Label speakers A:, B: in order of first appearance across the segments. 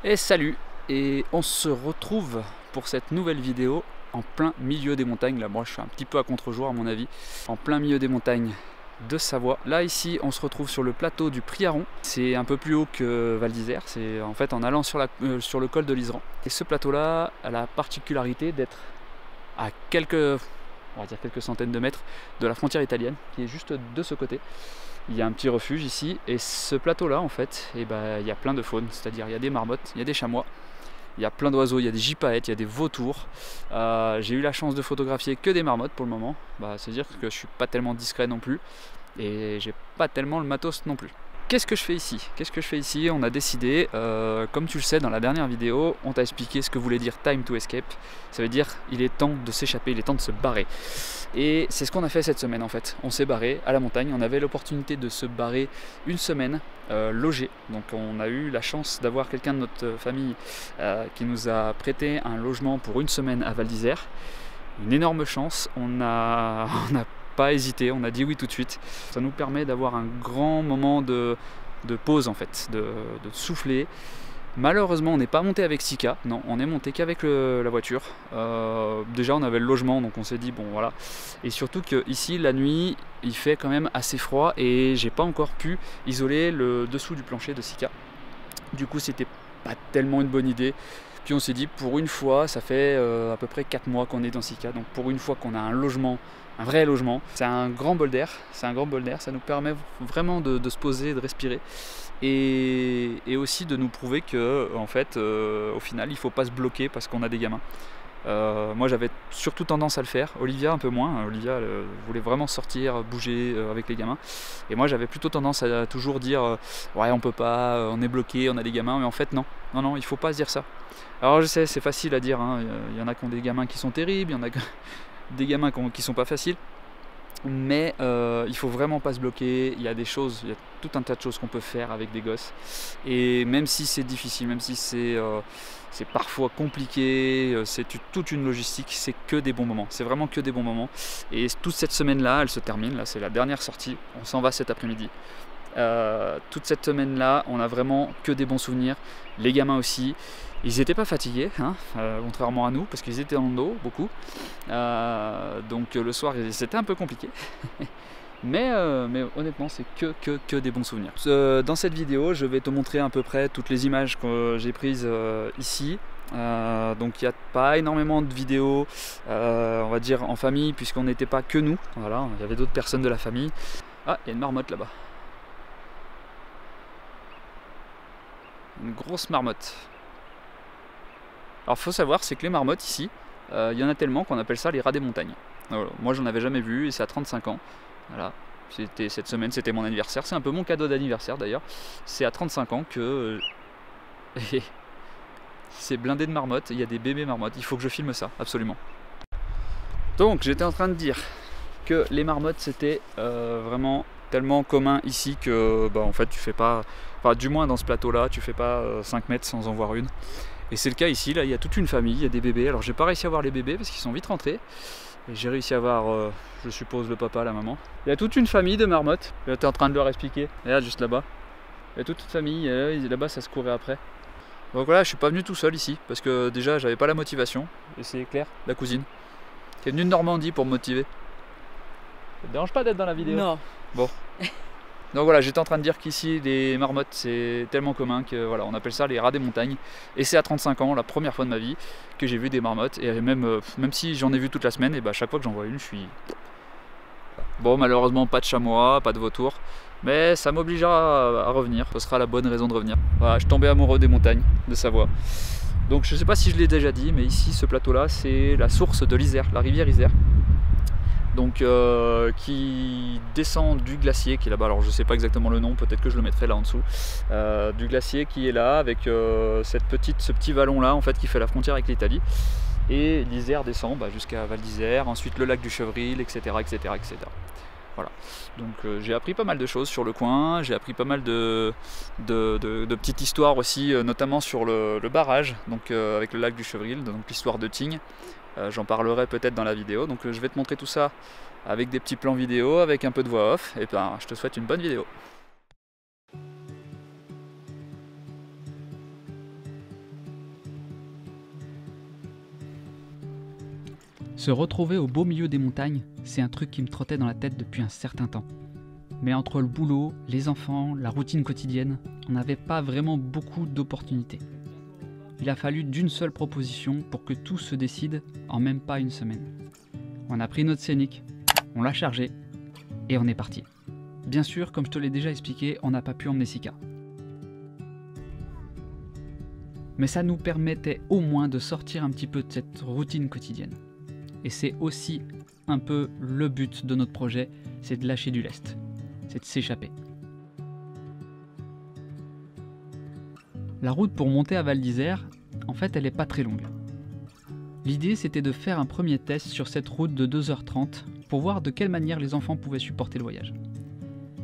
A: Et salut, et on se retrouve pour cette nouvelle vidéo en plein milieu des montagnes. Là moi je suis un petit peu à contre-jour à mon avis, en plein milieu des montagnes de Savoie. Là ici on se retrouve sur le plateau du Priaron, c'est un peu plus haut que Val d'Isère, c'est en fait en allant sur le col de l'Iseran. Et ce plateau là a la particularité d'être à on va dire quelques centaines de mètres de la frontière italienne, qui est juste de ce côté. Il y a un petit refuge ici, et ce plateau là en fait, il y a plein de faune, c'est-à-dire il y a des marmottes, il y a des chamois, il y a plein d'oiseaux, il y a des gypaètes, il y a des vautours. J'ai eu la chance de photographier que des marmottes pour le moment, c'est-à-dire que je suis pas tellement discret non plus, et j'ai pas tellement le matos non plus. Qu'est-ce que je fais ici? On a décidé, comme tu le sais dans la dernière vidéo, on t'a expliqué ce que voulait dire time to escape. Ça veut dire il est temps de s'échapper, il est temps de se barrer. Et c'est ce qu'on a fait cette semaine en fait. On s'est barré à la montagne, on avait l'opportunité de se barrer une semaine logé. Donc on a eu la chance d'avoir quelqu'un de notre famille qui nous a prêté un logement pour une semaine à Val d'Isère. Une énorme chance, on a pas hésité, on a dit oui tout de suite. Ça nous permet d'avoir un grand moment de pause en fait, de souffler. Malheureusement on n'est pas monté avec Sika, non, on est monté qu'avec la voiture. Déjà on avait le logement donc on s'est dit bon voilà. Et surtout que ici la nuit il fait quand même assez froid et j'ai pas encore pu isoler le dessous du plancher de Sika. Du coup c'était pas tellement une bonne idée. Puis on s'est dit pour une fois, ça fait à peu près 4 mois qu'on est dans Sika, donc pour une fois qu'on a un logement, un vrai logement, c'est un grand bol d'air, ça nous permet vraiment de se poser, de respirer et aussi de nous prouver que en fait au final il faut pas se bloquer parce qu'on a des gamins. Moi j'avais surtout tendance à le faire, Olivia un peu moins, Olivia voulait vraiment sortir, bouger avec les gamins, et moi j'avais plutôt tendance à toujours dire ouais on peut pas, on est bloqué, on a des gamins, mais en fait non, il faut pas se dire ça. Alors je sais c'est facile à dire, hein. Il y en a qui ont des gamins qui sont terribles, il y en a des gamins qui sont pas faciles, mais il faut vraiment pas se bloquer. Il y a tout un tas de choses qu'on peut faire avec des gosses, et même si c'est difficile, même si c'est parfois compliqué, c'est toute une logistique, c'est que des bons moments, c'est vraiment que des bons moments. Et toute cette semaine là elle se termine, là c'est la dernière sortie, on s'en va cet après-midi. Toute cette semaine là on a vraiment que des bons souvenirs, les gamins aussi. Ils n'étaient pas fatigués, hein, contrairement à nous, parce qu'ils étaient en dos, beaucoup. Donc le soir, c'était un peu compliqué. mais honnêtement, c'est que des bons souvenirs. Dans cette vidéo, je vais te montrer à peu près toutes les images que j'ai prises ici. Donc il n'y a pas énormément de vidéos, on va dire, en famille, puisqu'on n'était pas que nous. Voilà, il y avait d'autres personnes de la famille. Ah, il y a une marmotte là-bas. Une grosse marmotte. Alors faut savoir, c'est que les marmottes ici, il y en a tellement qu'on appelle ça les rats des montagnes. Voilà. Moi j'en avais jamais vu et c'est à 35 ans. Voilà. Cette semaine c'était mon anniversaire, c'est un peu mon cadeau d'anniversaire d'ailleurs. C'est à 35 ans que c'est blindé de marmottes, il y a des bébés marmottes, il faut que je filme ça, absolument. Donc j'étais en train de dire que les marmottes c'était vraiment tellement commun ici que en fait tu fais pas, enfin du moins dans ce plateau là, tu fais pas 5 mètres sans en voir une. Et c'est le cas ici, là il y a toute une famille, il y a des bébés. Alors j'ai pas réussi à voir les bébés parce qu'ils sont vite rentrés. Et j'ai réussi à voir, je suppose, le papa, la maman. Il y a toute une famille de marmottes. J'étais en train de leur expliquer. Regarde juste là-bas. Il y a toute une famille, là-bas ça se courait après. Donc voilà, je suis pas venu tout seul ici, parce que déjà j'avais pas la motivation. Et c'est Claire, la cousine, qui est venue de Normandie pour me motiver. Ça te dérange pas d'être dans la vidéo?
B: Non.
A: Bon. Donc voilà, j'étais en train de dire qu'ici les marmottes c'est tellement commun que voilà, on appelle ça les rats des montagnes. Et c'est à 35 ans, la première fois de ma vie, que j'ai vu des marmottes. Et même si j'en ai vu toute la semaine, et chaque fois que j'en vois une, je suis... Bon, malheureusement pas de chamois, pas de vautours, mais ça m'obligera à revenir, ce sera la bonne raison de revenir. Voilà, je suis tombé amoureux des montagnes de Savoie. Donc je sais pas si je l'ai déjà dit, mais ici ce plateau là c'est la source de l'Isère, la rivière Isère. Donc qui descend du glacier qui est là-bas, alors je sais pas exactement le nom, peut-être que je le mettrai là en dessous, du glacier qui est là avec ce petit vallon là en fait qui fait la frontière avec l'Italie, et l'Isère descend jusqu'à Val d'Isère, ensuite le lac du Chevril, etc. Voilà, donc j'ai appris pas mal de choses sur le coin, j'ai appris pas mal de petites histoires aussi, notamment sur le barrage, donc avec le lac du Chevril, donc l'histoire de Tignes. J'en parlerai peut-être dans la vidéo, donc je vais te montrer tout ça avec des petits plans vidéo, avec un peu de voix off, et je te souhaite une bonne vidéo. Se retrouver au beau milieu des montagnes, c'est un truc qui me trottait dans la tête depuis un certain temps. Mais entre le boulot, les enfants, la routine quotidienne, on n'avait pas vraiment beaucoup d'opportunités. Il a fallu d'une seule proposition pour que tout se décide en même pas une semaine. On a pris notre Scénic, on l'a chargé et on est parti. Bien sûr, comme je te l'ai déjà expliqué, on n'a pas pu emmener Sika. Mais ça nous permettait au moins de sortir un petit peu de cette routine quotidienne. Et c'est aussi un peu le but de notre projet, c'est de lâcher du lest, c'est de s'échapper. La route pour monter à Val d'Isère, en fait, elle n'est pas très longue. L'idée, c'était de faire un premier test sur cette route de 2h30 pour voir de quelle manière les enfants pouvaient supporter le voyage.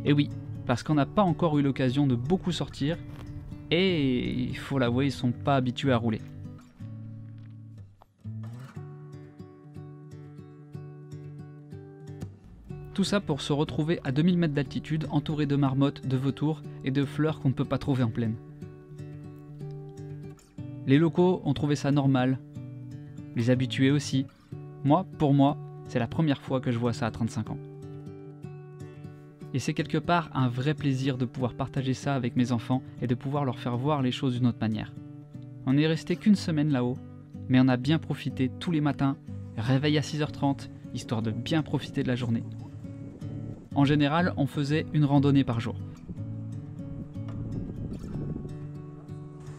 A: Et oui, parce qu'on n'a pas encore eu l'occasion de beaucoup sortir, et il faut l'avouer, ils sont pas habitués à rouler. Tout ça pour se retrouver à 2000 mètres d'altitude, entouré de marmottes, de vautours et de fleurs qu'on ne peut pas trouver en plaine. Les locaux ont trouvé ça normal, les habitués aussi. Pour moi, c'est la première fois que je vois ça à 35 ans. Et c'est quelque part un vrai plaisir de pouvoir partager ça avec mes enfants et de pouvoir leur faire voir les choses d'une autre manière. On n'est resté qu'une semaine là-haut, mais on a bien profité tous les matins, réveil à 6h30, histoire de bien profiter de la journée. En général, on faisait une randonnée par jour.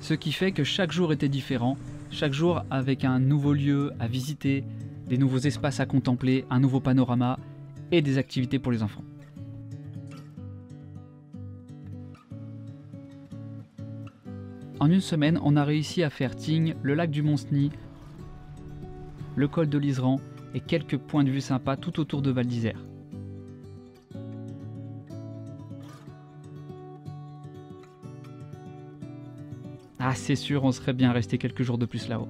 A: Ce qui fait que chaque jour était différent, chaque jour avec un nouveau lieu à visiter, des nouveaux espaces à contempler, un nouveau panorama et des activités pour les enfants. En une semaine, on a réussi à faire Tignes, le lac du Mont-Cenis, le col de l'Iseran et quelques points de vue sympas tout autour de Val d'Isère. Ah, c'est sûr, on serait bien resté quelques jours de plus là-haut.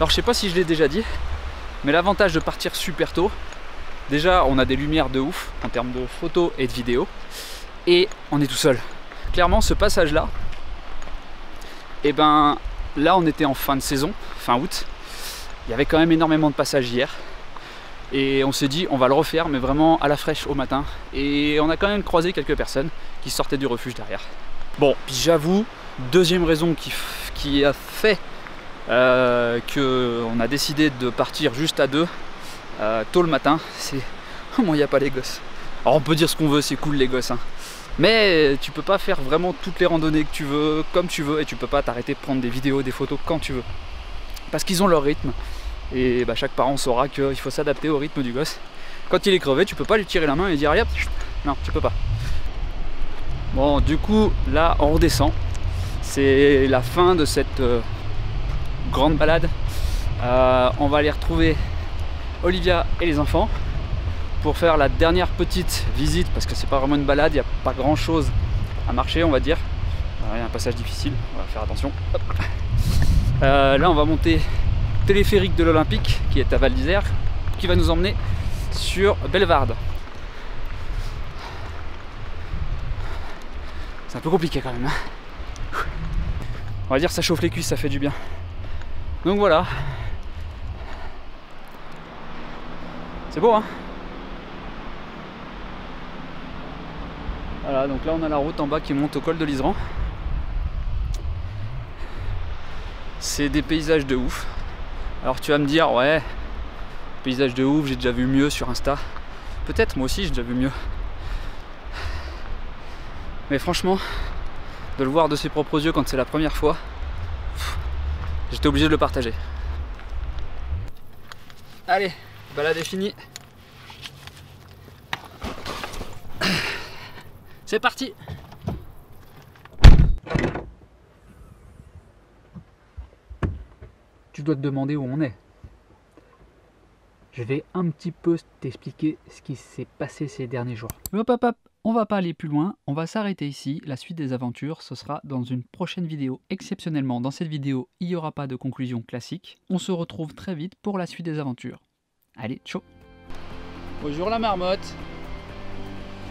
A: Alors je sais pas si je l'ai déjà dit, mais l'avantage de partir super tôt, déjà on a des lumières de ouf en termes de photos et de vidéos, et on est tout seul. Clairement ce passage là, et ben là on était en fin de saison, fin août, il y avait quand même énormément de passages hier, et on s'est dit on va le refaire mais vraiment à la fraîche au matin, et on a quand même croisé quelques personnes qui sortaient du refuge derrière. Bon, puis j'avoue, deuxième raison qui a fait qu'on a décidé de partir juste à deux tôt le matin, c'est moi il n'y a pas les gosses. Alors on peut dire ce qu'on veut, c'est cool les gosses, hein. Mais tu peux pas faire vraiment toutes les randonnées que tu veux, comme tu veux, et tu peux pas t'arrêter de prendre des vidéos, des photos quand tu veux. Parce qu'ils ont leur rythme, et bah, chaque parent saura qu'il faut s'adapter au rythme du gosse. Quand il est crevé, tu peux pas lui tirer la main et dire, allez hop, non, tu peux pas. Bon, du coup, là, on redescend. C'est la fin de cette grande balade. On va aller retrouver Olivia et les enfants pour faire la dernière petite visite, parce que c'est pas vraiment une balade, il n'y a pas grand chose à marcher, on va dire. Il y a un passage difficile, on va faire attention. Là on va monter téléphérique de l'Olympique qui est à Val d'Isère, qui va nous emmener sur Bellevarde. C'est un peu compliqué quand même, hein. On va dire ça chauffe les cuisses, ça fait du bien. Donc voilà. C'est beau, hein. Voilà, donc là on a la route en bas qui monte au col de l'Iseran. C'est des paysages de ouf. Alors tu vas me dire, ouais, paysage de ouf, j'ai déjà vu mieux sur Insta. Peut-être, moi aussi j'ai déjà vu mieux. Mais franchement, de le voir de ses propres yeux quand c'est la première fois, j'étais obligé de le partager. Allez, balade est finie. C'est parti. tu dois te demander où on est. Je vais un petit peu t'expliquer ce qui s'est passé ces derniers jours. Hop, hop, hop. On va pas aller plus loin, on va s'arrêter ici. La suite des aventures, ce sera dans une prochaine vidéo. Exceptionnellement, dans cette vidéo, il n'y aura pas de conclusion classique. On se retrouve très vite pour la suite des aventures. Allez, ciao. Bonjour la marmotte.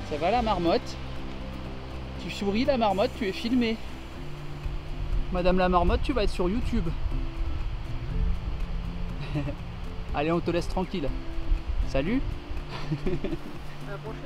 A: Ça va la marmotte? Tu souris la marmotte, tu es filmée. Madame la marmotte, tu vas être sur YouTube. Allez, on te laisse tranquille. Salut.
B: À la prochaine.